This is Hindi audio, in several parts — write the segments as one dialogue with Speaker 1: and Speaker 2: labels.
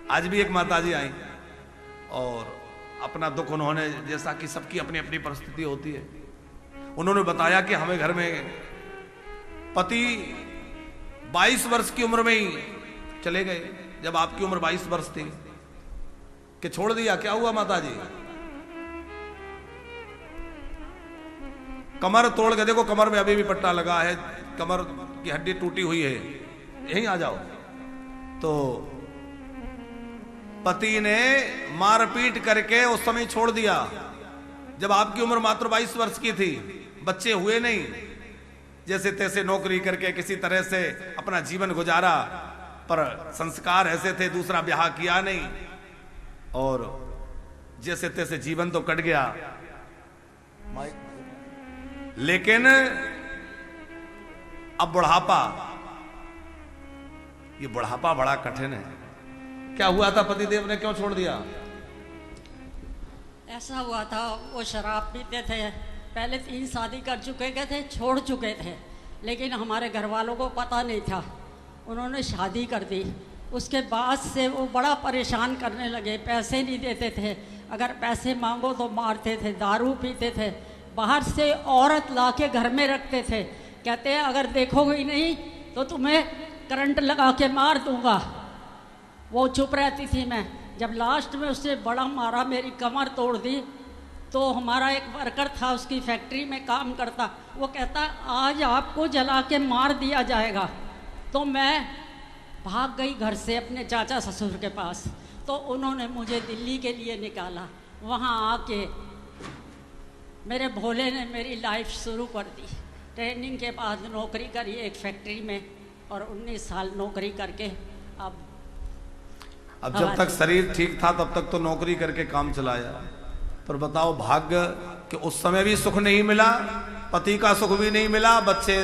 Speaker 1: आज भी एक माताजी आई और अपना दुख उन्होंने, जैसा कि सबकी अपनी अपनी परिस्थिति होती है, उन्होंने बताया कि हमें घर में पति 22 वर्ष की उम्र में ही चले गए, जब आपकी उम्र 22 वर्ष थी, कि छोड़ दिया। क्या हुआ माताजी? कमर तोड़ के देखो, कमर में अभी भी पट्टा लगा है, कमर की हड्डी टूटी हुई है, यहीं आ जाओ। तो पति ने मारपीट करके उस समय छोड़ दिया, जब आपकी उम्र मात्र 22 वर्ष की थी, बच्चे हुए नहीं, जैसे तैसे नौकरी करके किसी तरह से अपना जीवन गुजारा, पर संस्कार ऐसे थे, दूसरा ब्याह किया नहीं, और जैसे तैसे जीवन तो कट गया। लेकिन अब बुढ़ापा, ये बुढ़ापा बड़ा कठिन है। क्या हुआ था? पतिदेव ने क्यों छोड़ दिया?
Speaker 2: ऐसा हुआ था, वो शराब पीते थे, पहले 3 शादी कर चुके थे, छोड़ चुके थे, लेकिन हमारे घर वालों को पता नहीं था, उन्होंने शादी कर दी। उसके बाद से वो बड़ा परेशान करने लगे, पैसे नहीं देते थे, अगर पैसे मांगो तो मारते थे, दारू पीते थे, बाहर से औरत लाके घर में रखते थे, कहते हैं अगर देखोगे ही नहीं तो तुम्हें करंट लगा के मार दूंगा। वो चुप रहती थी। मैं जब लास्ट में उससे बड़ा मारा, मेरी कमर तोड़ दी, तो हमारा एक वर्कर था, उसकी फैक्ट्री में काम करता, वो कहता आज आपको जला के मार दिया जाएगा। तो मैं भाग गई घर से अपने चाचा ससुर के पास, तो उन्होंने मुझे दिल्ली के लिए निकाला। वहाँ आके मेरे भोले ने मेरी लाइफ शुरू कर दी। ट्रेनिंग के बाद नौकरी करी एक फैक्ट्री में, और 19 साल नौकरी करके अब
Speaker 1: जब तक शरीर ठीक था तब तक तो नौकरी करके काम चलाया, पर बताओ भाग्य कि उस समय भी सुख नहीं मिला, पति का सुख भी नहीं मिला, बच्चे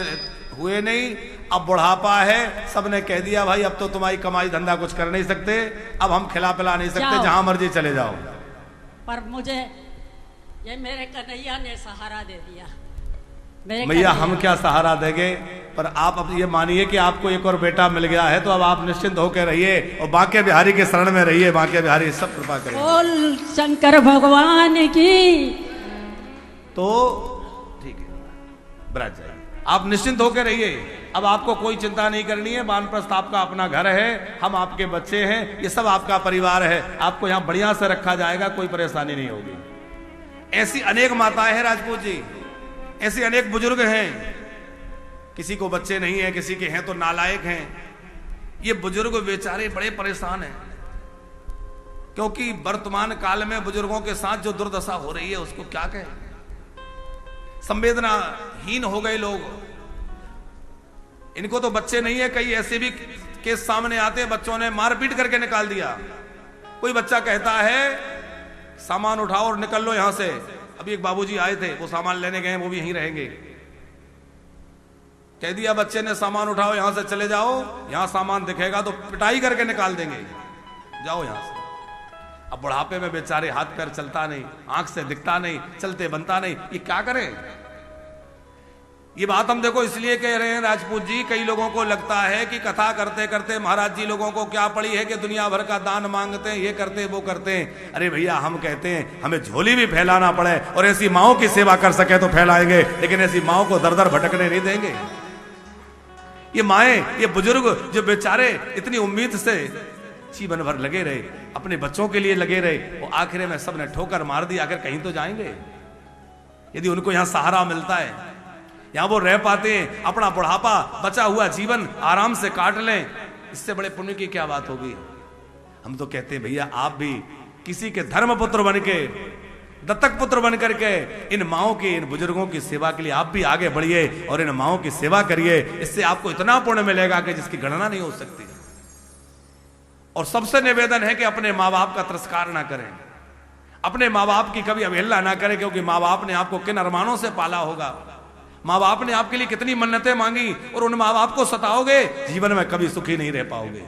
Speaker 1: हुए नहीं, अब बुढ़ापा है, सबने कह दिया भाई अब तो तुम्हारी कमाई धंधा कुछ कर नहीं सकते, अब हम खिला पिला नहीं सकते, जहां मर्जी चले जाओ।
Speaker 2: पर मुझे ये मेरे कन्हैया ने सहारा दे दिया।
Speaker 1: भैया हम क्या सहारा देंगे, पर आप अब ये मानिए कि आपको एक और बेटा मिल गया है, तो अब आप निश्चिंत होकर रहिए और बांके बिहारी के शरण में रहिए, बांके बिहारी सब कृपा करें।
Speaker 2: बोल शंकर भगवान की।
Speaker 1: तो ठीक है, ब्रज जाइए, आप निश्चिंत होकर रहिए, अब आपको कोई चिंता नहीं करनी है। वानप्रस्थ आपका अपना घर है, हम आपके बच्चे हैं, ये सब आपका परिवार है, आपको यहाँ बढ़िया से रखा जाएगा, कोई परेशानी नहीं होगी। ऐसी अनेक माताएं हैं राजपूत जी, ऐसे अनेक बुजुर्ग हैं, किसी को बच्चे नहीं है, किसी के हैं तो नालायक हैं। ये बुजुर्ग बेचारे बड़े परेशान हैं, क्योंकि वर्तमान काल में बुजुर्गों के साथ जो दुर्दशा हो रही है उसको क्या कहें। संवेदनाहीन हो गए लोग, इनको तो बच्चे नहीं है, कई ऐसे भी केस सामने आते हैं बच्चों ने मारपीट करके निकाल दिया। कोई बच्चा कहता है सामान उठाओ और निकल लो यहां से। अभी एक बाबूजी आए थे, वो सामान लेने गए, वो भी यहीं रहेंगे, कह दिया बच्चे ने सामान उठाओ यहां से चले जाओ, यहां सामान दिखेगा तो पिटाई करके निकाल देंगे, जाओ यहां से। अब बुढ़ापे में बेचारे हाथ पैर चलता नहीं, आंख से दिखता नहीं, चलते बनता नहीं, ये क्या करें। ये बात हम देखो इसलिए कह रहे हैं राजपूत जी, कई लोगों को लगता है कि कथा करते करते महाराज जी लोगों को क्या पड़ी है कि दुनिया भर का दान मांगते हैं, ये करते हैं वो करते हैं। अरे भैया हम कहते हैं हमें झोली भी फैलाना पड़े और ऐसी माओ की सेवा कर सके तो फैलाएंगे, लेकिन ऐसी माओ को दर दर भटकने नहीं देंगे। ये माएं, ये बुजुर्ग जो बेचारे इतनी उम्मीद से जीवन भर लगे रहे, अपने बच्चों के लिए लगे रहे, वो आखिर में सबने ठोकर मार दी, आखिर कहीं तो जाएंगे। यदि उनको यहां सहारा मिलता है, यहां वो रह पाते हैं, अपना बुढ़ापा बचा हुआ जीवन आराम से काट लें, इससे बड़े पुण्य की क्या बात होगी। हम तो कहते हैं भैया आप भी किसी के धर्म पुत्र बन के, दत्तक पुत्र बन करके इन माओं की, इन बुजुर्गों की सेवा के लिए आप भी आगे बढ़िए और इन माओं की सेवा करिए, इससे आपको इतना पुण्य मिलेगा कि जिसकी गणना नहीं हो सकती। और सबसे निवेदन है कि अपने माँ बाप का तिरस्कार ना करें, अपने माँ बाप की कभी अवहेलना ना करें, क्योंकि माँ बाप ने आपको किन अरमानों से पाला होगा, माँ बाप ने आपके लिए कितनी मन्नतें मांगी, और उन माँ बाप को सताओगे जीवन में कभी सुखी नहीं रह पाओगे।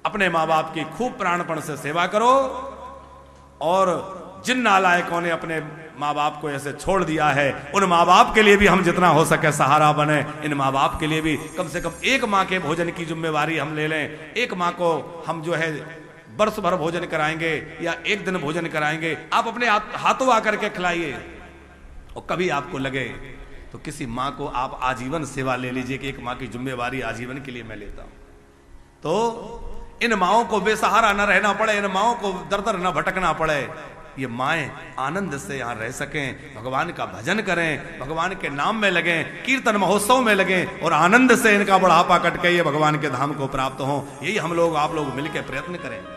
Speaker 1: अपने माँ बाप की खूब प्राणपण से सेवा करो, और जिन नालायकों ने अपने माँ बाप को ऐसे छोड़ दिया है, उन माँ बाप के लिए भी हम जितना हो सके सहारा बने। इन माँ बाप के लिए भी कम से कम एक माँ के भोजन की जिम्मेवारी हम ले लें, एक माँ को हम जो है वर्ष भर भोजन कराएंगे या एक दिन भोजन कराएंगे, आप अपने हाथों आकर के खिलाइए। और कभी आपको लगे तो किसी माँ को आप आजीवन सेवा ले लीजिए कि एक माँ की जिम्मेवारी आजीवन के लिए मैं लेता हूं, तो इन माओं को बेसहारा न रहना पड़े, इन माओं को दर दर न भटकना पड़े, ये माएं आनंद से यहां रह सकें, भगवान का भजन करें, भगवान के नाम में लगें, कीर्तन महोत्सव में लगें और आनंद से इनका बुढ़ापा कट के ये भगवान के धाम को प्राप्त हो। यही हम लोग आप लोग मिलकर प्रयत्न करें।